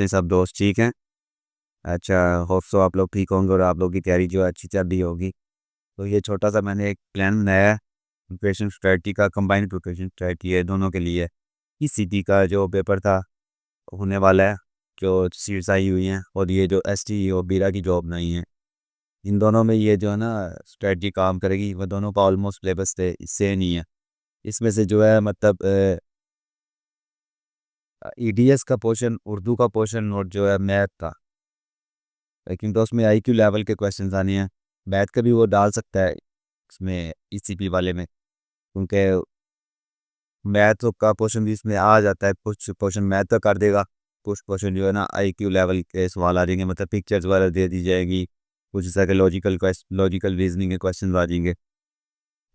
कैसे हैं सब दोस्त, ठीक हैं? अच्छा, होप सो आप लोग ठीक होंगे और आप लोग की तैयारी जो है अच्छी चल रही होगी। तो ये छोटा सा मैंने एक प्लान बनाया है प्रिपरेशन स्ट्रेटजी का, कंबाइंड प्रिपरेशन स्ट्रेटजी है दोनों के लिए। ईसीटी का जो पेपर था होने वाला है, जो सीट्स आई हुई हैं, और ये जो एसटी और बीरा की जॉब नहीं है, इन दोनों में ये जो है ना स्ट्रेटजी काम करेगी। वह दोनों का ऑलमोस्ट सिलेबस से इससे नहीं है। इसमें से जो है मतलब ईडीएस का पोर्शन, उर्दू का पोर्शन और जो है मैथ का, लेकिन तो उसमें आईक्यू लेवल के क्वेश्चंस आने हैं। मैथ का भी वो डाल सकता है इसमें, ईसीपी वाले में, क्योंकि मैथ का पोर्शन भी इसमें आ जाता है। कुछ पोर्शन मैथ का कर देगा, कुछ पोर्शन जो है ना आईक्यू लेवल के सवाल आ जाएंगे, मतलब पिक्चर्स वगैरह दे दी जाएगी, कुछ ऐसा के लॉजिकल रीजनिंग के क्वेश्चन आ जाएंगे।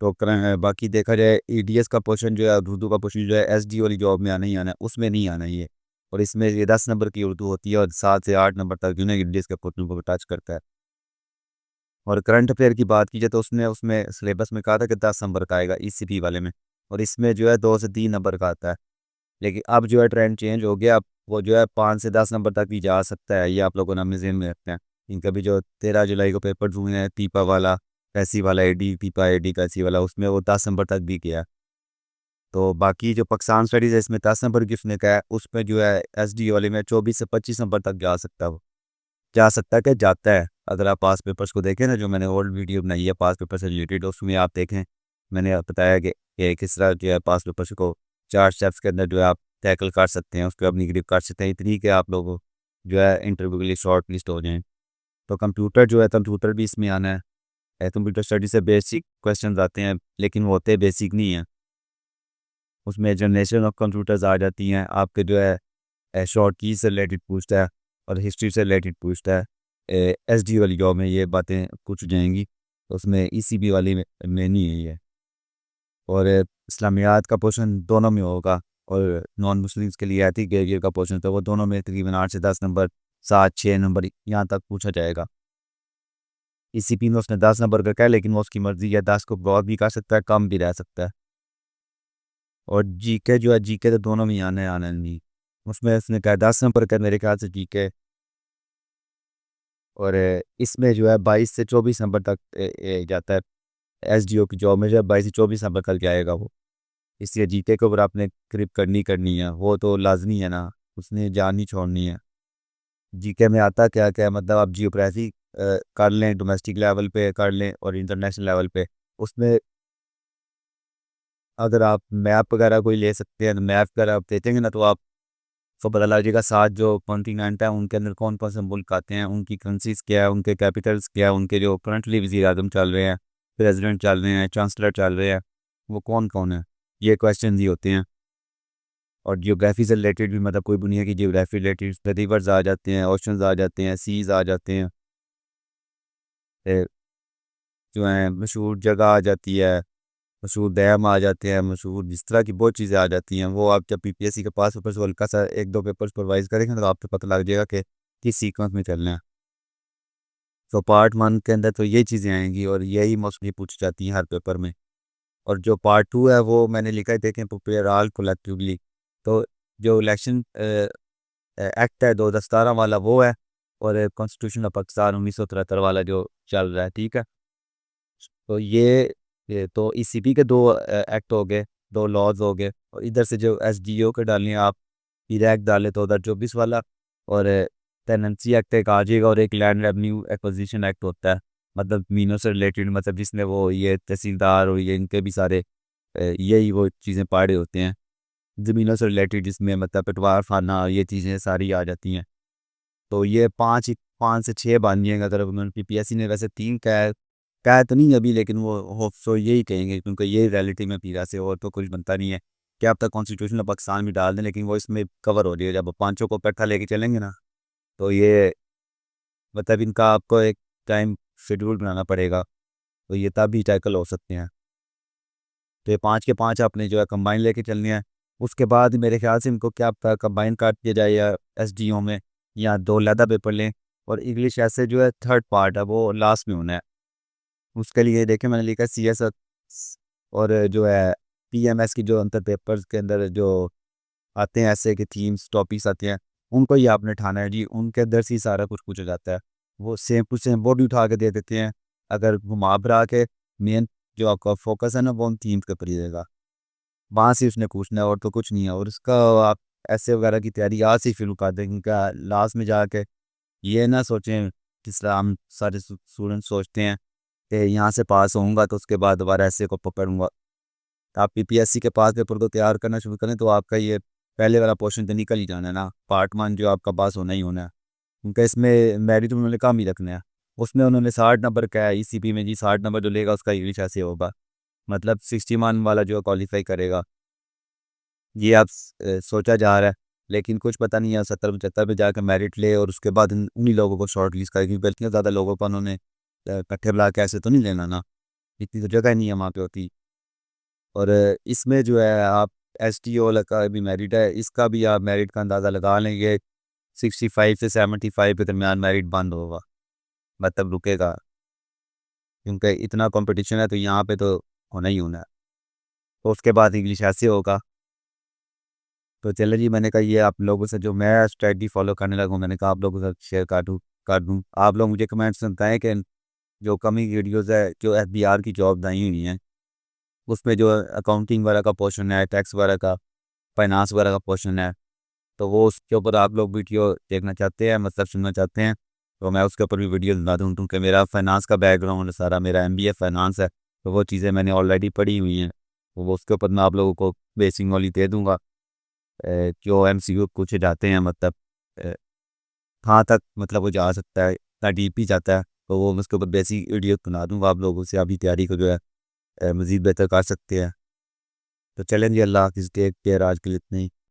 तो बाकी देखा जाए ईडीएस का पोर्शन जो है, उर्दू का पोर्शन जो है, एसडी वाली जॉब में आना ही आना है, उसमें नहीं आना ये। और इसमें ये 10 नंबर की उर्दू होती है और 7 से 8 नंबर तक जो है ईडीएस के पोर्शन को टच करता है। और करंट अफेयर की बात की जाए तो उसने उसमें सिलेबस में कहा था कि 10 नंबर का आएगा ईसीपी वाले में, और इसमें जो है 2 से 3 नंबर का आता है। लेकिन अब जो है ट्रेंड चेंज हो गया, अब वो जो है 5 से 10 नंबर तक भी जा सकता है। ये आप लोगों ने अपने ज़हन में रखते हैं। इनका भी जो 13 जुलाई को पेपर हुए हैं, पीपा वाला, पैसी वाला, एडी पीपा, एडी पैसी वाला, उसमें वो 10 नंबर तक भी गया। तो बाकी जो पाकिस्तान स्टडीज़ है, इसमें 10 नंबर की उसने कहा है, उसमें जो है एसडी वाले में 24 से 25 नंबर तक जा सकता है। वो जा सकता है कि जाता है। अगर आप पास पेपर्स को देखें ना, जो मैंने ओल्ड वीडियो बनाई है पास पेपर से रिलेटेड, उसमें आप देखें, मैंने बताया कि किस तरह जो है पास पेपर्स को 4 स्टेप्स के अंदर जो है आप टैकल कर सकते हैं, उसको अपनी ग्रिप कर सकते हैं, इतनी कि आप लोग जो है इंटरव्यू के लिए शॉर्ट लिस्ट हो जाएं। तो कंप्यूटर जो है, कंप्यूटर भी इसमें आना है। कंप्यूटर स्टडी से बेसिक क्वेश्चन आते हैं, लेकिन वो होते बेसिक नहीं है। उसमें जनरेशन ऑफ कंप्यूटर्स आ जाती हैं, आपके जो है शॉर्ट की से रिलेटेड पूछता है और हिस्ट्री से रिलेटेड पूछता है। एसडी वाली जॉब में ये बातें पूछ जाएंगी, तो उसमें ईसीबी वाली में नहीं है ये। और इस्लामियात का पोर्शन दोनों में होगा, और नॉन मुस्लिम्स के लिए एथिक बिहेवियर का पोर्शन, तो वो दोनों में तकरीबन 8 से 10 नंबर, 7-6 नंबर यहाँ तक पूछा जाएगा। ईसीपी में उसने 10 नंबर का कहा है, लेकिन वो उसकी मर्जी है, 10 को ब्रॉड भी कर सकता है, कम भी रह सकता है। और जीके जो है, जीके तो दोनों में ही आना है, आना नहीं। उसमें उसने कहा 10 नंबर का मेरे ख्याल से जीके। और इसमें जो है 22 से 24 नंबर तक जाता है। एसडीओ की जॉब में जो है 22 से 24 नंबर तक जाएगा वो। इसलिए जीके के ऊपर आपने क्रिप करनी है, वो तो लाजमी है ना, उसने जान नहीं छोड़नी है। जीके में आता क्या क्या, मतलब आप जियोग्राफी कर लें, डोमेस्टिक लेवल पे कर लें और इंटरनेशनल लेवल पे। उसमें अगर आप मैप वगैरह कोई ले सकते हैं, मैप वगैरह आप देखेंगे ना, तो आप को पता लग जाएगा 7 जो कॉन्टिनेंट है उनके अंदर कौन कौन से मुल्क आते हैं, उनकी करेंसीज क्या है, उनके कैपिटल्स क्या है, उनके जो करंटली वज़ीर आज़म चल रहे हैं, प्रेसिडेंट चल रहे हैं, चांसलर चल रहे हैं, वो कौन कौन है। ये क्वेश्चन ही होते हैं। और जियोग्राफी से रिलेटेड भी, मतलब कोई दुनिया की जियोग्राफी रिलेटेड रिवर्स आ जाते हैं, ओशंस आ जाते हैं, सीज आ जाते हैं, ए, जो है मशहूर जगह आ जाती है, मशहूर डैम आ जाते हैं, मशहूर जिस तरह की बहुत चीज़ें आ जाती हैं। वो आप जब पीपीएससी के पास पेपर से हल्का सा 1-2 पेपर सुपरवाइज करेंगे तो आपको पता लग जाएगा कि किस सीक्वेंस में चलना है। तो पार्ट 1 के अंदर तो ये चीज़ें आएंगी और यही मोस्टली पूछी जाती हैं हर पेपर में। और जो पार्ट 2 है वो मैंने लिखा है, देखें, प्रिपेयर ऑल कलेक्टिवली। तो जो इलेक्शन एक्ट है 2017 वाला वो है, और कॉन्स्टिट्यूशन ऑफ पाकिस्तान 1973 वाला जो चल रहा है, ठीक है। तो ये तो ईसीपी के 2 एक्ट हो गए, 2 लॉज हो गए। और इधर से जो एसडीओ के डालने हैं आप, ईरा एक्ट डाले तो उधर 24 वाला, और टेनेंसी एक्ट एक आ जाएगा, और एक लैंड रेवेन्यू एक्विजिशन एक्ट होता है, मतलब मीनों से रिलेटेड, मतलब जिसमें वो ये तहसीलदार और ये इनके भी सारे यही वो चीज़ें पढ़े होते हैं, ज़मीनों से रिलेटेड, जिसमें मतलब पटवार खाना, ये चीज़ें सारी आ जाती हैं। तो ये 5 से 6 बन जाएंगे। अगर उन्होंने पीपीएससी ने वैसे 3 कहा तो नहीं अभी, लेकिन वो होप सो यही कहेंगे, क्योंकि ये रियलिटी में पीरा से और तो कुछ बनता नहीं है। क्या अब तक कॉन्स्टिट्यूशन ऑफ पाकिस्तान भी डाल दें, लेकिन वो इसमें कवर हो जाएगा। जब पांचों को इकट्ठा लेके चलेंगे ना, तो ये मतलब इनका आपको एक टाइम शेड्यूल बनाना पड़ेगा, तो ये तब भी टैकल हो सकते हैं। तो ये 5 के 5 आपने जो है कंबाइन लेके चलने हैं। उसके बाद मेरे ख्याल से इनको क्या कंबाइन कर दिया जाए या एसडीओ में, या 2 अलहदा पेपर लें। और इंग्लिश ऐसे जो है थर्ड पार्ट है, वो लास्ट में होना है। उसके लिए देखें, मैंने लिखा है सीएस और जो है पीएमएस की जो अंतर पेपर्स के अंदर जो आते हैं, ऐसे के थीम्स टॉपिक्स आते हैं, उनको ही आपने ठाना है जी, उनके अंदर से ही सारा कुछ पूछा जाता है। वो सेम टू सेम बोर्ड उठा के दे देते हैं। अगर घुमा फिरा के मेन जो आपका फोकस है ना वो उन थीम्स के ऊपर ही रहेगा, वहाँ से उसने पूछना है और तो कुछ नहीं है। और उसका आप ऐसे वगैरह की तैयारी आज से ही शुरू कर दें, क्योंकि लास्ट में जाके ये ना सोचें जिस तरह हम सारे स्टूडेंट सोचते हैं कि यहाँ से पास होऊंगा तो उसके बाद दोबारा ऐसे को पकड़ूंगा। तो आप पीपीएससी के पास पेपर को तैयार करना शुरू करें तो आपका ये पहले वाला पोर्शन तो निकल ही जाना है ना, पार्ट वन जो आपका पास होना ही होना है। क्योंकि इसमें मेरिट उन्होंने कम ही रखना है। उसमें उन्होंने 60 नंबर का है ईसीपी में जी, 60 नंबर जो लेगा उसका इंग्लिश ऐसे होगा, मतलब 60 मान वाला जो क्वालिफाई करेगा। ये आप सोचा जा रहा है, लेकिन कुछ पता नहीं है 70 75 पे जाकर मेरिट ले और उसके बाद उन्हीं लोगों को शॉर्ट लिस्ट करेगी, बल्कि इतने ज़्यादा लोगों को उन्होंने इकट्ठे बुला के ऐसे तो नहीं लेना ना, इतनी तो जगह नहीं है वहाँ पे होती। और इसमें जो है आप एस टी ओ का भी मेरिट है, इसका भी आप मेरिट का अंदाज़ा लगा लेंगे। 65 से 75 के दरमियान मेरिट बंद होगा, मतलब रुकेगा, क्योंकि इतना कंपटीशन है तो यहाँ पे तो होना ही होना है। तो उसके बाद इंग्लिश ऐसे होगा। तो चलो जी, मैंने कहा ये आप लोगों से जो मैं स्ट्रेटजी फॉलो करने लगा हूँ, मैंने कहा आप लोगों के साथ शेयर कर दूँ। आप लोग मुझे कमेंट्स में बताएं कि जो कमिंग वीडियोज़ है जो एफबीआर की जॉब आई हुई हैं उसमें जो अकाउंटिंग वगैरह का पोर्शन है, टैक्स वगैरह का, फाइनेंस वगैरह का पोर्शन है, तो वो उसके ऊपर आप लोग वीडियो देखना चाहते हैं, मतलब सुनना चाहते हैं, तो मैं उसके ऊपर भी वीडियो बना दूँ। क्योंकि मेरा फाइनेंस का बैकग्राउंड है सारा, मेरा एमबीए फाइनेंस है, तो वो चीज़ें मैंने ऑलरेडी पढ़ी हुई हैं। तो वो उसके ऊपर मैं आप लोगों को बेसिक नॉलेज दे दूँगा। जो एमसीक्यू पूछे जाते हैं, मतलब अ, कहाँ तक मतलब वो जा सकता है, इतना डीप ही जाता है, तो वो मैं उसके ऊपर बेसिक वीडियो बना दूँगा आप लोगों से, अभी तैयारी को जो है मज़ीद बेहतर कर सकते हैं। तो चलें जी, अल्लाह हाफ़िज़, टेक केयर, आज के लिए इतना ही।